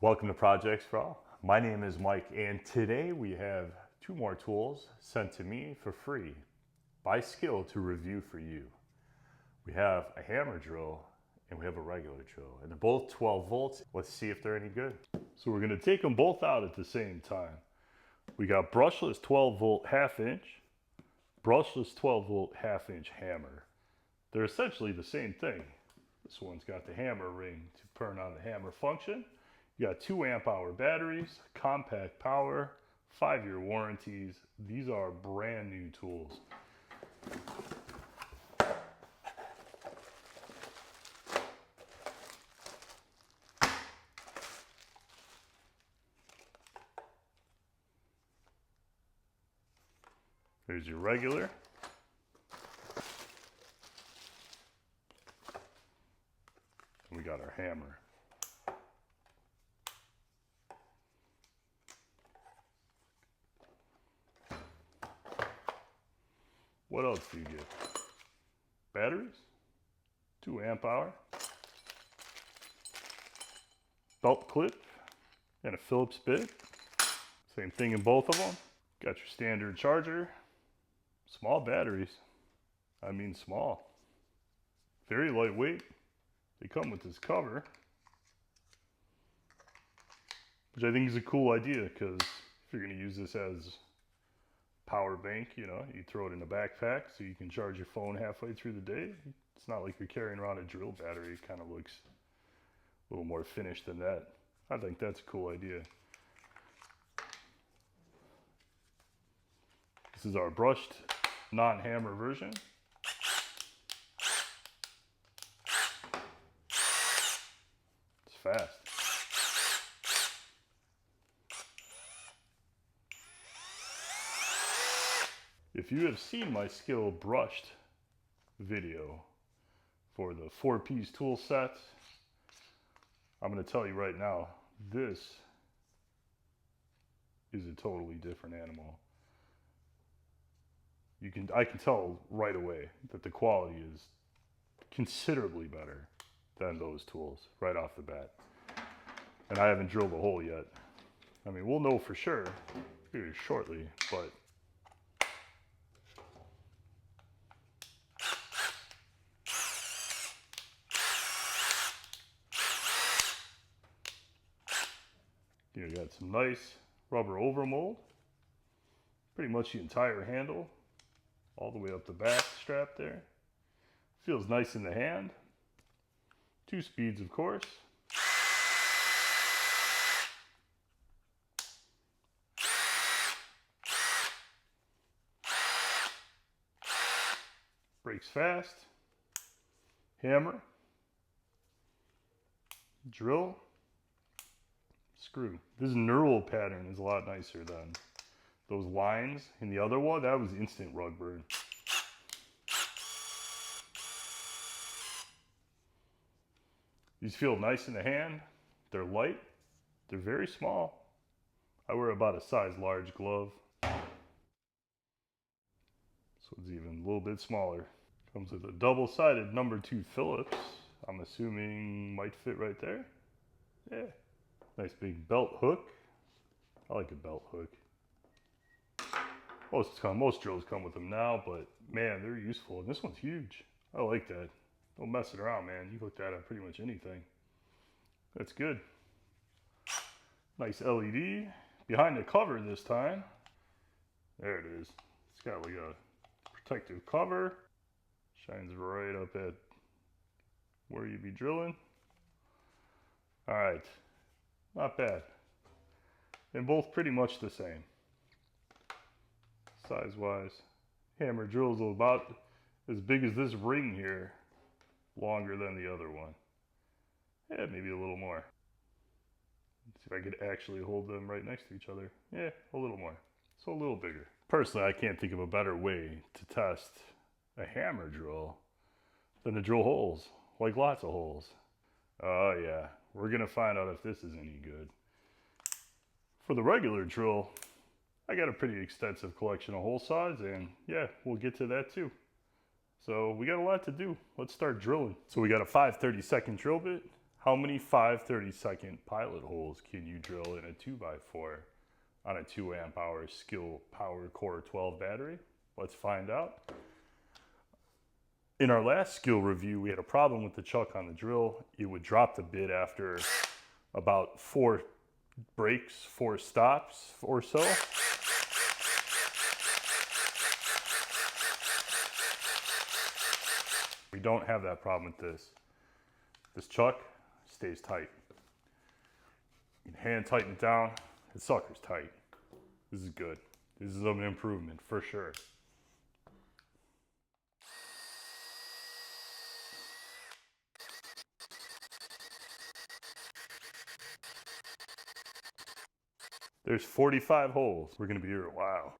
Welcome to Projects for All. My name is Mike, and today we have two more tools sent to me for free by Skil to review for you. We have a hammer drill and we have a regular drill, and they're both 12 volts. Let's see if they're any good. So we're going to take them both out at the same time. We got brushless 12 volt half inch, brushless 12 volt half inch hammer. They're essentially the same thing. This one's got the hammer ring to turn on the hammer function. You got 2 amp hour batteries, compact power, 5-year warranties. These are brand new tools. There's your regular. And we got our hammer. What else do you get? Batteries, 2 amp hour, belt clip, and a Phillips bit. Same thing in both of them. Got your standard charger, small batteries. I mean small. Very lightweight. They come with this cover, which I think is a cool idea because if you're going to use this as power bank, you know, you throw it in a backpack so you can charge your phone halfway through the day. It's not like you're carrying around a drill battery. It kind of looks a little more finished than that. I think that's a cool idea. This is our brushed non-hammer version. It's fast. If you have seen my Skil brushed video for the 4-piece tool set, I'm going to tell you right now, this is a totally different animal. I can tell right away that the quality is considerably better than those tools right off the bat. And I haven't drilled a hole yet. I mean, we'll know for sure here shortly, but you got some nice rubber overmold, pretty much the entire handle, all the way up the back strap there. Feels nice in the hand. 2 speeds, of course. Breaks fast. Hammer. Drill. Screw. This knurl pattern is a lot nicer than those lines in the other one. That was instant rug burn. These feel nice in the hand. They're light. They're very small. I wear about a size large glove. This one's even a little bit smaller. Comes with a double-sided number 2 Phillips. I'm assuming might fit right there. Yeah. Nice big belt hook. I like a belt hook. Most drills come with them now, but man, they're useful. And this one's huge. I like that. Don't mess it around, man. You hook that on pretty much anything. That's good. Nice LED. Behind the cover this time. There it is. It's got like a protective cover. Shines right up at where you'd be drilling. Alright. Not bad. And both pretty much the same. Size-wise. Hammer drill's about as big as this ring here. Longer than the other one. Yeah, maybe a little more. Let's see if I could actually hold them right next to each other. Yeah, a little more. So a little bigger. Personally, I can't think of a better way to test a hammer drill than to drill holes. Like lots of holes. Oh yeah, we're gonna find out if this is any good. For the regular drill, I got a pretty extensive collection of hole saws, and yeah, we'll get to that too. So we got a lot to do. Let's start drilling. So we got a 5/32 drill bit, How many 5/32 pilot holes can you drill in a 2x4 on a 2 amp hour Skil PWRCore 12 battery? Let's find out. In our last Skil review, we had a problem with the chuck on the drill. It would drop the bit after about 4 breaks, 4 stops or so. We don't have that problem with this. This chuck stays tight. You can hand tighten it down. The sucker's tight. This is good. This is an improvement for sure. There's 45 holes. We're gonna be here a while.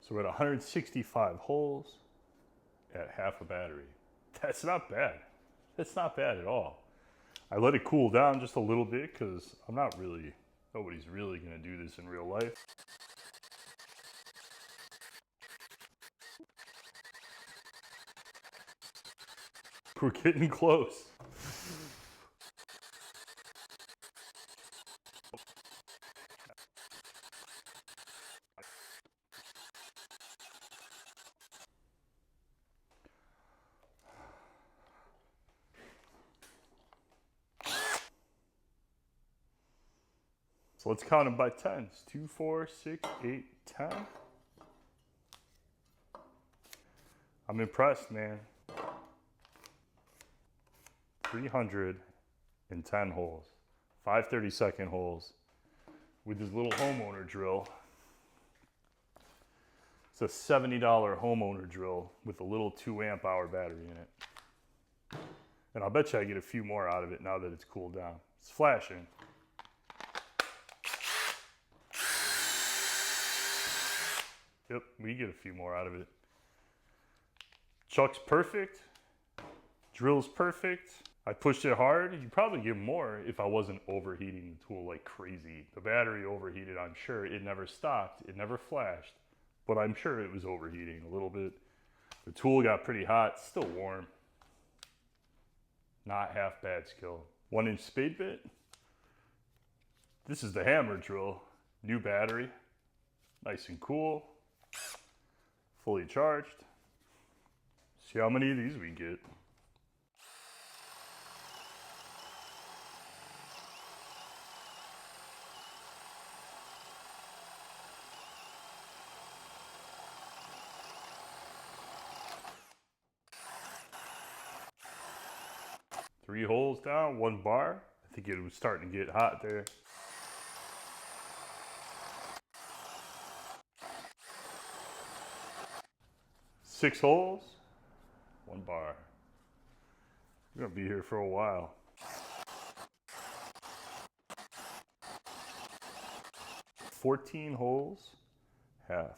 So we're at 165 holes at half a battery. That's not bad. That's not bad at all. I let it cool down just a little bit because nobody's really gonna do this in real life. We're getting close. So let's count them by tens. 2, 4, 6, 8, 10. I'm impressed, man. 310 holes, 5/32 holes with this little homeowner drill. It's a $70 homeowner drill with a little 2 amp hour battery in it. And I'll bet you I get a few more out of it now that it's cooled down. It's flashing. Yep, we get a few more out of it. Chuck's perfect. Drill's perfect. I pushed it hard. You'd probably get more if I wasn't overheating the tool like crazy. The battery overheated, I'm sure. It never stopped. It never flashed. But I'm sure it was overheating a little bit. The tool got pretty hot. Still warm. Not half bad Skil. 1-inch spade bit. This is the hammer drill. New battery. Nice and cool. Fully charged. See how many of these we get. Three holes down, 1 bar. I think it was starting to get hot there. Six holes, 1 bar. We're gonna be here for a while. 14 holes, half.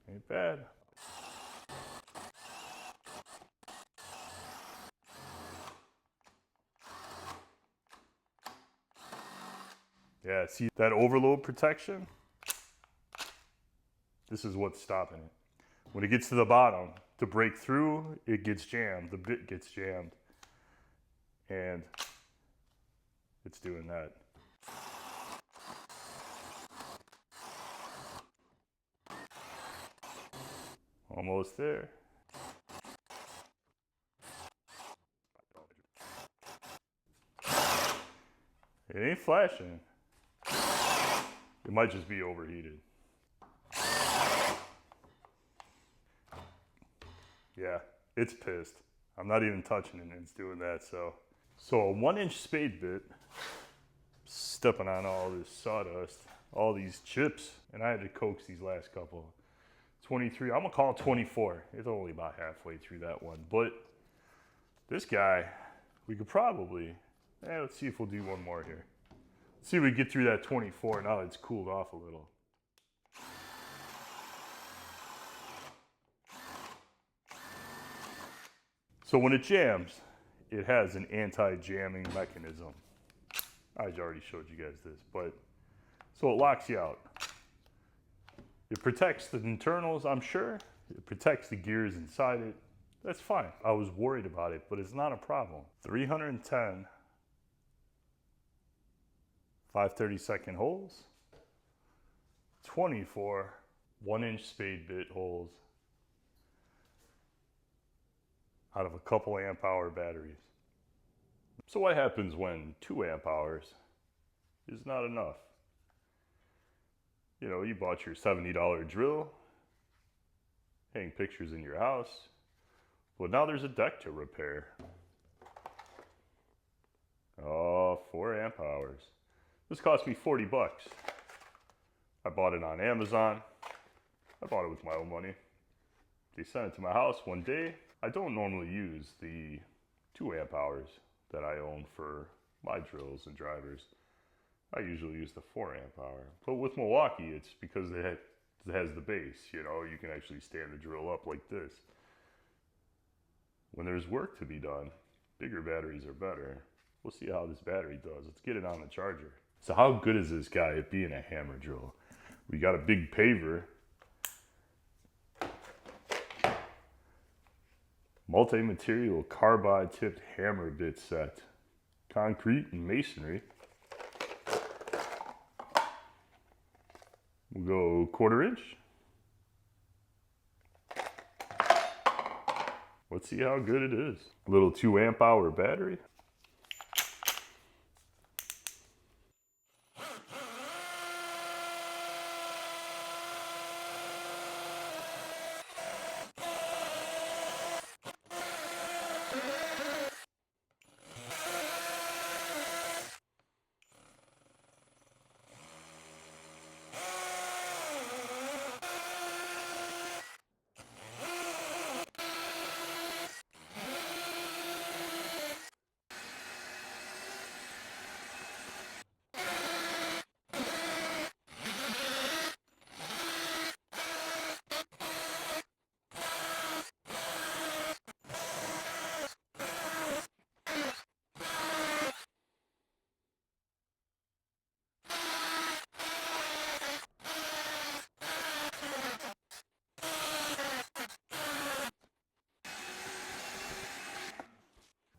Ain't bad. Yeah, see that overload protection? This is what's stopping it. When it gets to the bottom, to break through, it gets jammed. The bit gets jammed. And it's doing that. Almost there. It ain't flashing. It might just be overheated. Yeah, it's pissed. I'm not even touching it and it's doing that, so. So a 1-inch spade bit, stepping on all this sawdust, all these chips, and I had to coax these last couple. 23, I'm gonna call it 24. It's only about halfway through that one. But this guy, we could probably, let's see if we'll do one more here. Let's see if we get through that 24 now that it's cooled off a little. So when it jams, it has an anti-jamming mechanism. I already showed you guys this, but so it locks you out. It protects the internals, I'm sure. It protects the gears inside it. That's fine. I was worried about it, but it's not a problem. 310 5/32 holes, 24 1-inch spade bit holes out of a couple amp hour batteries. So what happens when 2 amp hours is not enough? You know, you bought your $70 drill, hang pictures in your house, but now there's a deck to repair. Oh, 4 amp hours. This cost me 40 bucks. I bought it on Amazon. I bought it with my own money. They sent it to my house one day. I don't normally use the 2 amp hours that I own for my drills and drivers. I usually use the 4 amp hour. But with Milwaukee, it's because it has the base. You know, you can actually stand the drill up like this. When there's work to be done, bigger batteries are better. We'll see how this battery does. Let's get it on the charger. So how good is this guy at being a hammer drill? We got a big paver. Multi-material carbide tipped hammer bit set. Concrete and masonry. We'll go 1/4 inch. Let's see how good it is. A little 2 amp hour battery.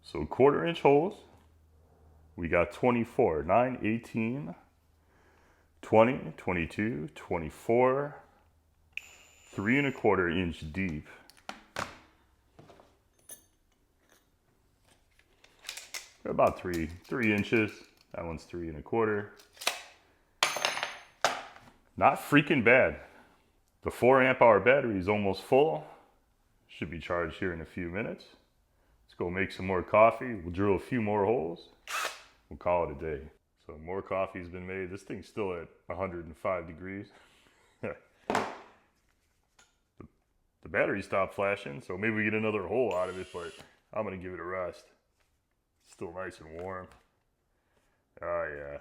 So 1/4 inch holes, we got 24, 9, 18, 20, 22, 24, 3 1/4 inch deep. About 3 inches. That one's 3 1/4. Not freaking bad. The 4 amp hour battery is almost full. Should be charged here in a few minutes. Let's go make some more coffee. We'll drill a few more holes. We'll call it a day. So more coffee's been made. This thing's still at 105 degrees. The battery stopped flashing, so maybe we get another hole out of it, but I'm gonna give it a rest. It's still nice and warm. Oh yeah.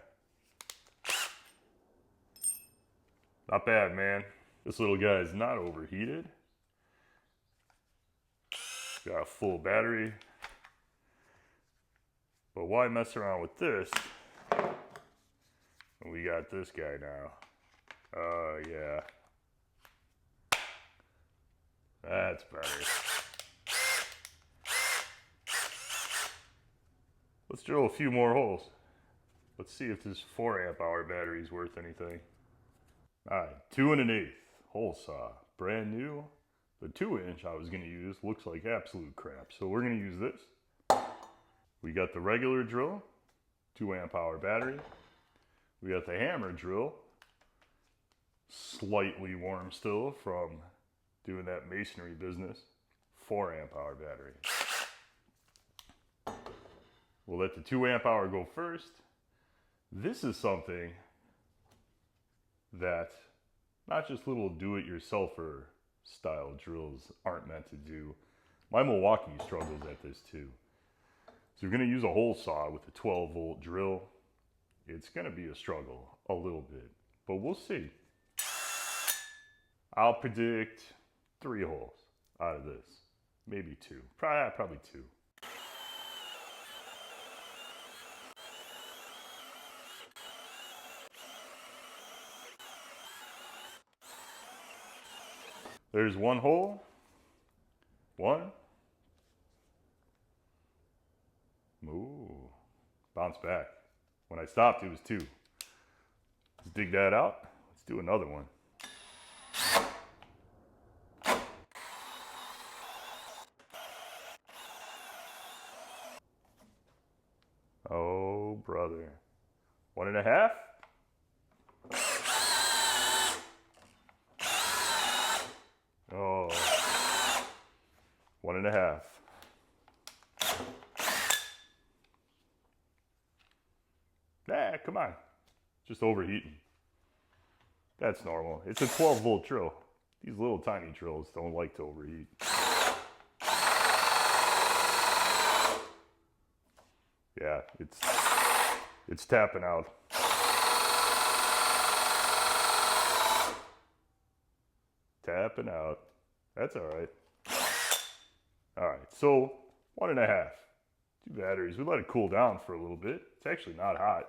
Not bad, man. This little guy is not overheated. Got a full battery. But why mess around with this? We got this guy now. Oh yeah. That's better. Let's drill a few more holes. Let's see if this 4 amp hour battery is worth anything. Alright, 2 1/8 Holesaw, brand new. The 2 inch I was going to use looks like absolute crap, so we're going to use this. We got the regular drill, 2 amp hour battery. We got the hammer drill, slightly warm still from doing that masonry business, 4 amp hour battery. We'll let the 2 amp hour go first. This is something that not just little do-it-yourselfer style drills aren't meant to do. My Milwaukee struggles at this too. So you're going to use a hole saw with a 12 volt drill. It's going to be a struggle a little bit, but we'll see. I'll predict 3 holes out of this, maybe 2, probably 2. There's one hole. One. Ooh. Bounce back. When I stopped, it was two. Let's dig that out. Let's do another one. Oh, brother. 1.5. Oh. 1.5. Nah, come on. Just overheating. That's normal. It's a 12-volt drill. These little tiny drills don't like to overheat. Yeah, it's tapping out. Tapping out. That's all right. All right, so 1.5. 2 batteries. We let it cool down for a little bit. It's actually not hot.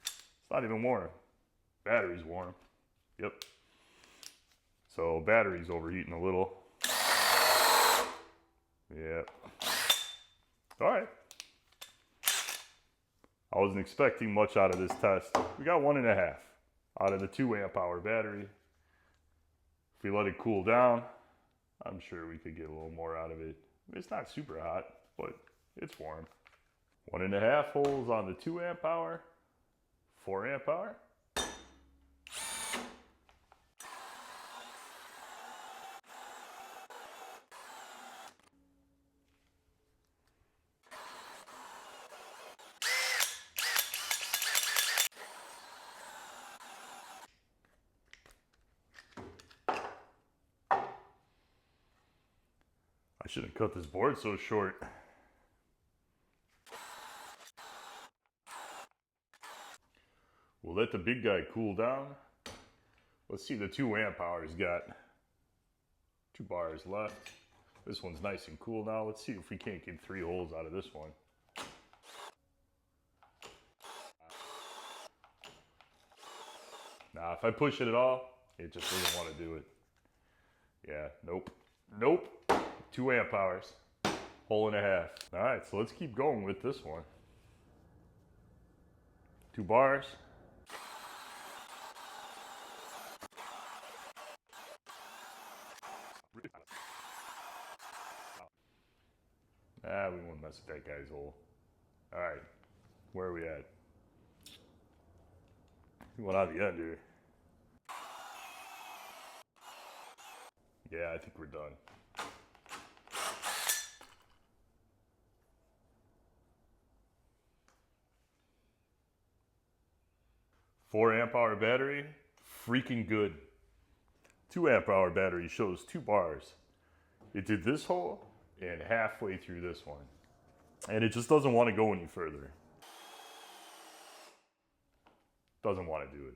It's not even warm. Battery's warm. Yep. So battery's overheating a little. Yep. All right. I wasn't expecting much out of this test. We got 1.5 out of the 2 amp hour battery. If we let it cool down, I'm sure we could get a little more out of it. It's not super hot, but it's warm. 1.5 holes on the 2 amp hour, 4 amp hour. I shouldn't cut this board so short. We'll let the big guy cool down. Let's see, the 2 amp hour's got 2 bars left. This one's nice and cool now. Let's see if we can't get 3 holes out of this one. Nah, if I push it at all, it just doesn't want to do it. Yeah, nope. Nope. 2 amp hours. 1.5. All right, so let's keep going with this one. 2 bars. Ah, we won't mess with that guy's hole. All right, where are we at? We went on the end here. Yeah, I think we're done. Four amp hour battery, freaking good. 2 amp hour battery shows 2 bars. It did this hole and halfway through this one. And it just doesn't want to go any further. Doesn't want to do it.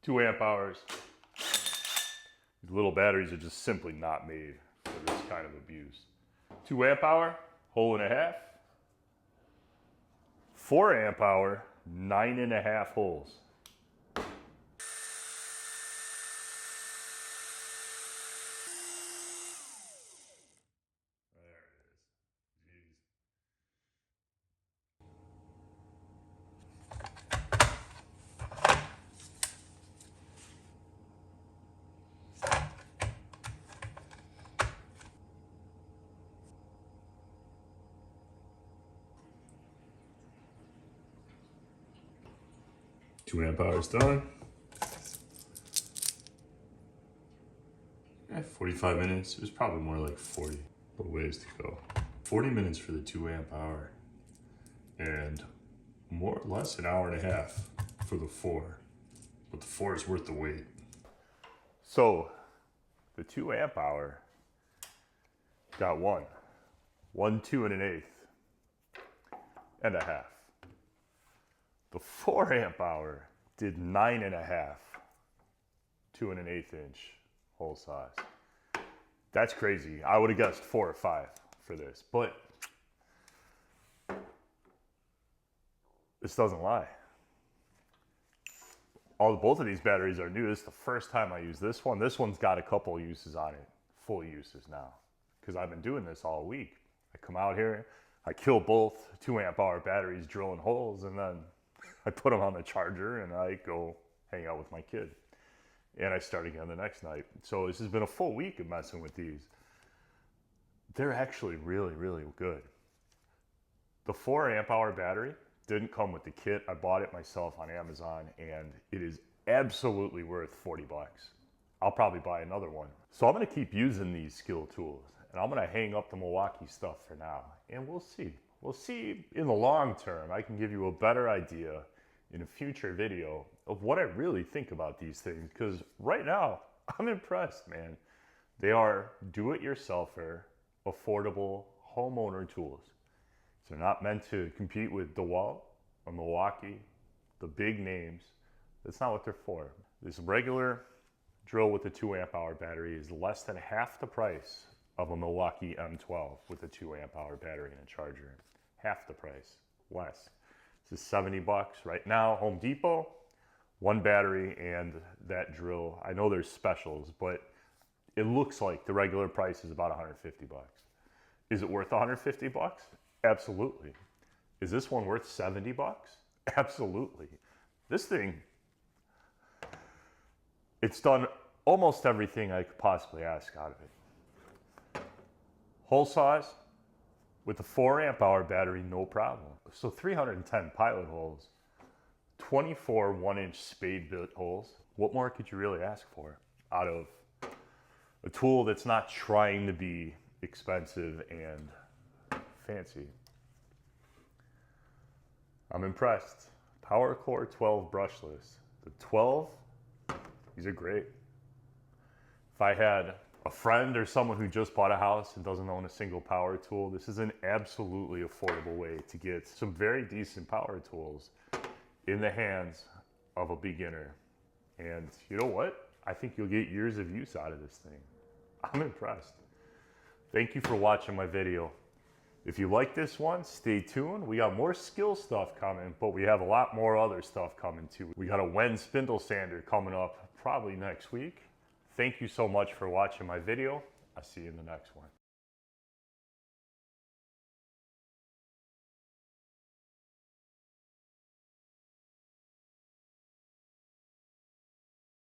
2 amp hours. These little batteries are just simply not made for this kind of abuse. 2 amp hour, 1.5. 4 amp hour, 9.5 holes. There it is. Jeez. 2 amp hours done. 45 minutes. It was probably more like 40, but ways to go. 40 minutes for the 2 amp hour and more or less an hour and a half for the 4, but the 4 is worth the wait. So the 2 amp hour got 1, 2 1/8 and a half. The 4 amp hour did 9.5, 2 1/8 inch hole size. That's crazy. I would have guessed 4 or 5 for this, but this doesn't lie. Both of these batteries are new. This is the first time I use this one. This one's got a couple uses on it. full uses now because I've been doing this all week. I come out here, I kill both 2 amp hour batteries drilling holes, and then I put them on the charger and I go hang out with my kid. And I start again the next night. So this has been a full week of messing with these. They're actually really, really good. The 4 amp hour battery didn't come with the kit. I bought it myself on Amazon, and it is absolutely worth 40 bucks. I'll probably buy another one. So I'm gonna keep using these Skil tools, and I'm gonna hang up the Milwaukee stuff for now, and we'll see. We'll see in the long term. I can give you a better idea in a future video of what I really think about these things, because right now, I'm impressed, man. They are do-it-yourselfer, affordable homeowner tools. They're not meant to compete with DeWalt or Milwaukee, the big names. That's not what they're for. This regular drill with a 2 amp hour battery is less than half the price of a Milwaukee M12 with a 2 amp hour battery and a charger. Half the price, less. This is 70 bucks right now. Home Depot, 1 battery and that drill. I know there's specials, but it looks like the regular price is about 150 bucks. Is it worth 150 bucks? Absolutely. Is this one worth 70 bucks? Absolutely. This thing, it's done almost everything I could possibly ask out of it. Hole saws with a 4 amp hour battery, no problem. So 310 pilot holes, 24 1-inch spade bit holes. What more could you really ask for out of a tool that's not trying to be expensive and fancy? I'm impressed. PWRCore 12 brushless. The 12, these are great. If I had a friend or someone who just bought a house and doesn't own a single power tool, this is an absolutely affordable way to get some very decent power tools in the hands of a beginner. And you know what? I think you'll get years of use out of this thing. I'm impressed. Thank you for watching my video. If you like this one, stay tuned. We got more Skil stuff coming, but we have a lot more other stuff coming too. We got a Wen spindle sander coming up probably next week. Thank you so much for watching my video. I'll see you in the next one.